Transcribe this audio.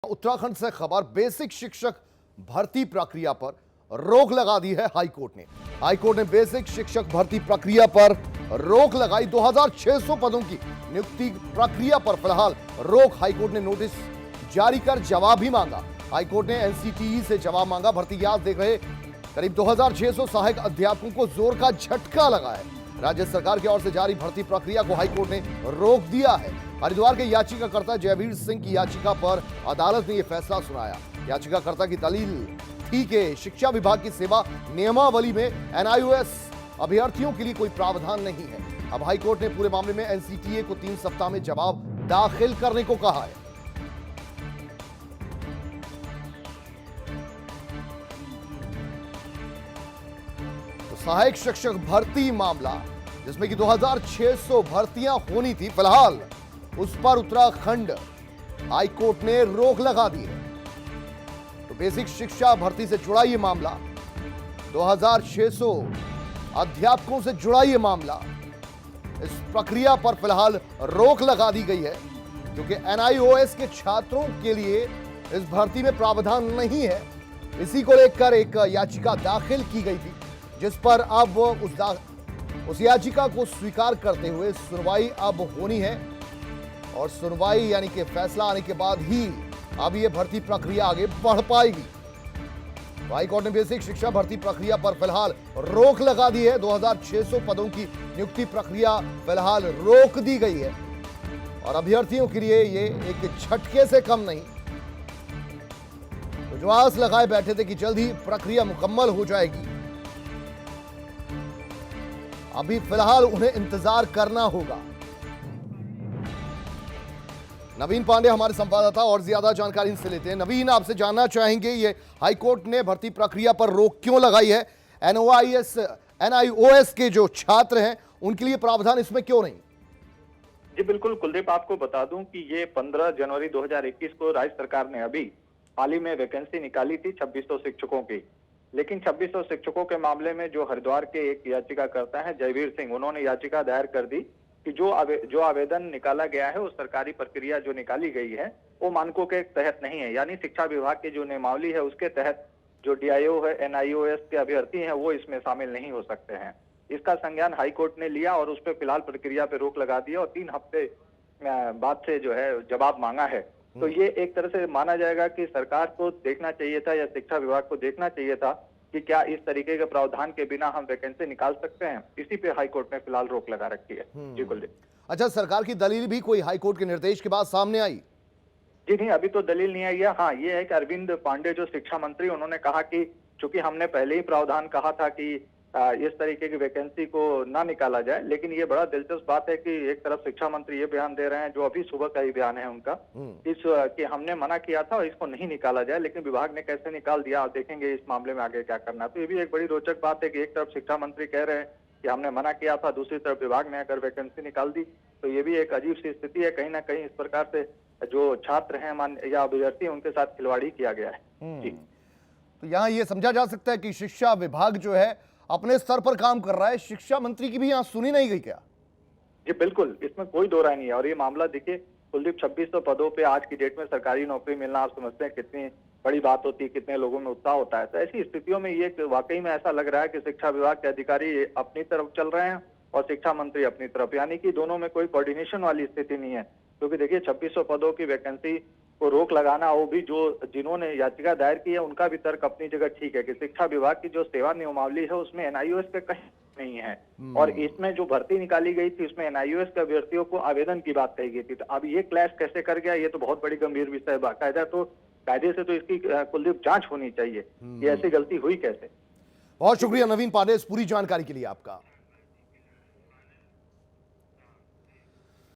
उत्तराखंड से खबर, बेसिक शिक्षक भर्ती प्रक्रिया पर रोक लगा दी है हाईकोर्ट ने। हाईकोर्ट ने बेसिक शिक्षक भर्ती प्रक्रिया पर रोक लगाई। 2600 पदों की नियुक्ति प्रक्रिया पर फिलहाल रोक। हाईकोर्ट ने नोटिस जारी कर जवाब भी मांगा। हाईकोर्ट ने एनसीटीई से जवाब मांगा। भर्ती की आस देख रहे करीब 2600 सहायक अध्यापकों को जोर का झटका लगा है। राज्य सरकार की ओर से जारी भर्ती प्रक्रिया को हाईकोर्ट ने रोक दिया है। हरिद्वार के याचिकाकर्ता जयवीर सिंह की याचिका पर अदालत ने यह फैसला सुनाया। याचिकाकर्ता की दलील थी कि शिक्षा विभाग की सेवा नियमावली में एनआईओएस अभ्यर्थियों के लिए कोई प्रावधान नहीं है। अब हाईकोर्ट ने पूरे मामले में एनसीटीए को 3 सप्ताह में जवाब दाखिल करने को कहा है। तो सहायक शिक्षक भर्ती मामला, जिसमें कि 2600 भर्तियां होनी थी, फिलहाल उस पर उत्तराखंड हाईकोर्ट ने रोक लगा दी है। तो बेसिक शिक्षा भर्ती से जुड़ा यह मामला, 2600 अध्यापकों से जुड़ा यह मामला, इस प्रक्रिया पर फिलहाल रोक लगा दी गई है क्योंकि एनआईओएस के छात्रों के लिए इस भर्ती में प्रावधान नहीं है। इसी को लेकर एक याचिका दाखिल की गई थी, जिस पर अब उस याचिका को स्वीकार करते हुए सुनवाई अब होनी है और सुनवाई यानी कि फैसला आने के बाद ही अब यह भर्ती प्रक्रिया आगे बढ़ पाएगी। हाईकोर्ट ने बेसिक शिक्षा भर्ती प्रक्रिया पर फिलहाल रोक लगा दी है। 2600 पदों की नियुक्ति प्रक्रिया फिलहाल रोक दी गई है और अभ्यर्थियों के लिए ये एक झटके से कम नहीं। तो जो आस लगाए बैठे थे कि जल्द ही प्रक्रिया मुकम्मल हो जाएगी, अभी फिलहाल उन्हें इंतजार करना होगा। नवीन पांडे हमारे संवाददाता और ज्यादा जानकारी इनसे लेते हैं। नवीन, आपसे जानना चाहेंगे, ये हाईकोर्ट ने भर्ती प्रक्रिया पर रोक क्यों लगाई है? एनआईओएस के जो छात्र हैं उनके लिए प्रावधान इसमें क्यों नहीं? जी बिल्कुल कुलदीप, आपको बता दूं कि ये 15 जनवरी 2021 को राज्य सरकार ने अभी हाल ही में वैकेंसी निकाली थी 2600 शिक्षकों की। लेकिन 2600 शिक्षकों के मामले में जो हरिद्वार के एक याचिकाकर्ता है जयवीर सिंह, उन्होंने याचिका दायर कर दी कि जो आवेदन निकाला गया है, उस सरकारी प्रक्रिया जो निकाली गई है वो मानकों के तहत नहीं है। यानी शिक्षा विभाग की जो नियमावली है उसके तहत जो डीआईओ है, एनआईओएस के अभ्यर्थी हैं, वो इसमें शामिल नहीं हो सकते हैं। इसका संज्ञान हाईकोर्ट ने लिया और उस पर फिलहाल प्रक्रिया पे रोक लगा दिया और 3 हफ्ते बाद से जो है जवाब मांगा है। तो ये एक तरह से माना जाएगा कि सरकार को देखना चाहिए था या शिक्षा विभाग को देखना चाहिए था कि क्या इस तरीके के प्रावधान के बिना हम वैकेंसी निकाल सकते हैं। इसी पे हाईकोर्ट ने फिलहाल रोक लगा रखी है। जी कुलदीप। अच्छा, सरकार की दलील भी कोई हाईकोर्ट के निर्देश के बाद सामने आई? जी नहीं, अभी तो दलील नहीं आई है। हाँ, ये है कि अरविंद पांडे जो शिक्षा मंत्री, उन्होंने कहा कि चूंकि हमने पहले ही प्रावधान कहा था कि इस तरीके की वैकेंसी को ना निकाला जाए, लेकिन ये बड़ा दिलचस्प बात है कि एक तरफ शिक्षा मंत्री ये बयान दे रहे हैं, जो अभी सुबह का ही बयान है उनका, कि हमने मना किया था और इसको नहीं निकाला जाए, लेकिन विभाग ने कैसे निकाल दिया। और देखेंगे इस मामले में आगे क्या करना। तो ये भी एक बड़ी रोचक बात है कि एक तरफ शिक्षा मंत्री कह रहे हैं कि हमने मना किया था, दूसरी तरफ विभाग ने अगर वैकेंसी निकाल दी, तो ये भी एक अजीब सी स्थिति है। कहीं ना कहीं इस प्रकार से जो छात्र हैं या अभ्यर्थी हैं, उनके साथ खिलवाड़ी किया गया है। जी, तो यहाँ ये समझा जा सकता है कि शिक्षा विभाग जो है अपने स्तर पर काम कर रहा है, शिक्षा मंत्री की भी यहाँ सुनी नहीं गई क्या? जी बिल्कुल, इसमें कोई दो राय नहीं है। और ये मामला देखिए कुलदीप, 2600 पदों पे आज की डेट में सरकारी नौकरी मिलना, आप समझते हैं कितनी बड़ी बात होती है, कितने लोगों में उत्साह होता है। तो ऐसी स्थितियों में ये वाकई में ऐसा लग रहा है कि शिक्षा विभाग के अधिकारी अपनी तरफ चल रहे हैं और शिक्षा मंत्री अपनी तरफ, यानी कि दोनों में कोई कोऑर्डिनेशन वाली स्थिति नहीं है। क्योंकि देखिए 2600 पदों की वैकेंसी को रोक लगाना, वो भी जिन्होंने याचिका दायर की है उनका भी तर्क अपनी जगह ठीक है कि शिक्षा विभाग की जो सेवा नियमावली है उसमें एनआईओएस के कहीं नहीं है। और इसमें जो भर्ती निकाली गई थी उसमें एनआईओएस के अभ्यर्थियों को आवेदन की बात कही गई थी। तो अब ये क्लैश कैसे कर गया, ये तो बहुत बड़ी गंभीर विषय है। कायदे से तो इसकी कुलदीप जांच होनी चाहिए, ये ऐसी गलती हुई कैसे। बहुत शुक्रिया नवीन पांडे इस पूरी जानकारी के लिए आपका।